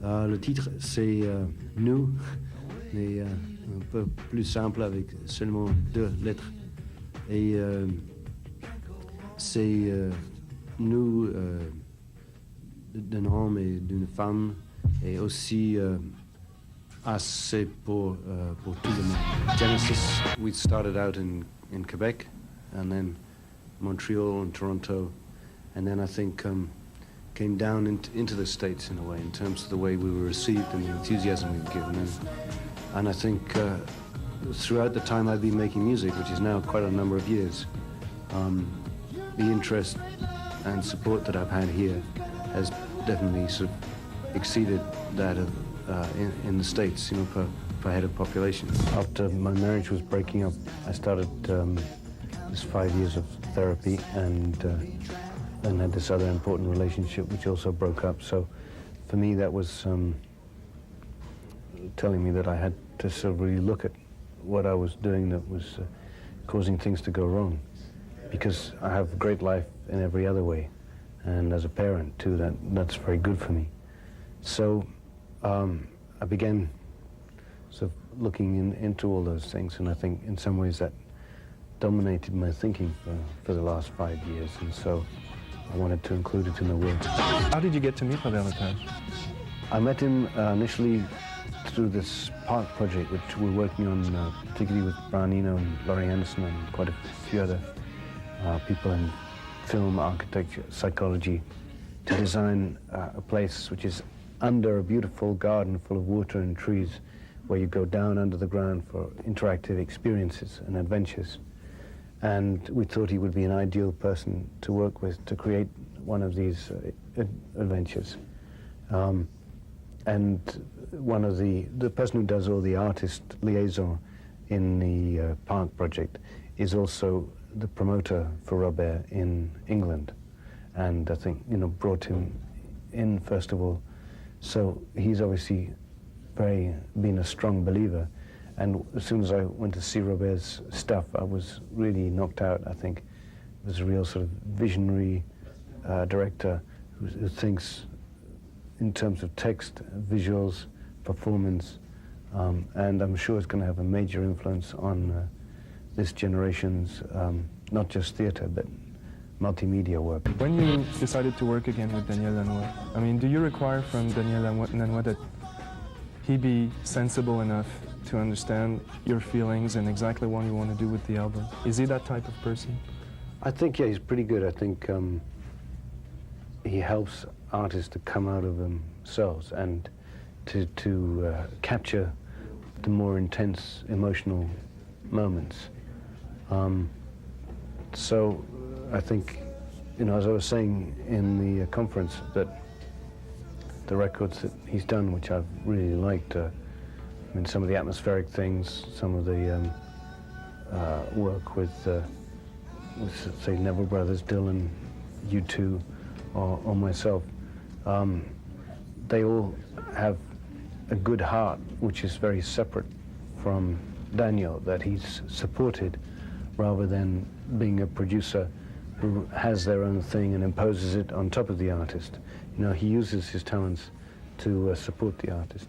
Le titre, c'est Nous, mais un peu plus simple avec seulement 2 lettres. Et c'est nous d'un homme et d'une femme, et aussi assez pour tout le monde. Genesis, we started out in Quebec, and then Montreal and Toronto, and then I think came down into the States in a way, in terms of the way we were received and the enthusiasm we were given. And I think throughout the time I've been making music, which is now quite a number of years, the interest and support that I've had here has definitely sort of exceeded that of in the States, you know, per head of population. After my marriage was breaking up, I started this 5 years of therapy, and then had this other important relationship which also broke up. So for me that was telling me that I had to sort of really look at what I was doing that was causing things to go wrong, because I have a great life in every other way, and as a parent too, that's very good for me. So I began sort of looking into all those things, and I think in some ways that dominated my thinking for the last 5 years, and so I wanted to include it in the work. How did you get to meet Robert Lepage? I met him initially through this park project, which we're working on, particularly with Brian Eno and Laurie Anderson and quite a few other people in film, architecture, psychology, to design a place which is under a beautiful garden full of water and trees, where you go down under the ground for interactive experiences and adventures. And we thought he would be an ideal person to work with to create one of these adventures. And one of the person who does all the artist liaison in the park project is also the promoter for Robert in England. And I think, you know, brought him in first of all. So he's obviously been a strong believer. And as soon as I went to see Robert's stuff, I was really knocked out, I think. He was a real sort of visionary director who thinks in terms of text, visuals, performance, and I'm sure it's going to have a major influence on this generation's, not just theatre, but multimedia work. When you decided to work again with Daniel Lanois, I mean, do you require from Daniel Lanois that he be sensible enough to understand your feelings and exactly what you want to do with the album? Is he that type of person? I think, yeah, he's pretty good. I think he helps artists to come out of themselves and to capture the more intense emotional moments. So I think, you know, as I was saying in the conference, that the records that he's done, which I've really liked, I mean, some of the atmospheric things, some of the work with say, Neville Brothers, Dylan, U2, or myself, they all have a good heart, which is very separate from Daniel, that he's supported, rather than being a producer who has their own thing and imposes it on top of the artist. You know, he uses his talents to support the artist.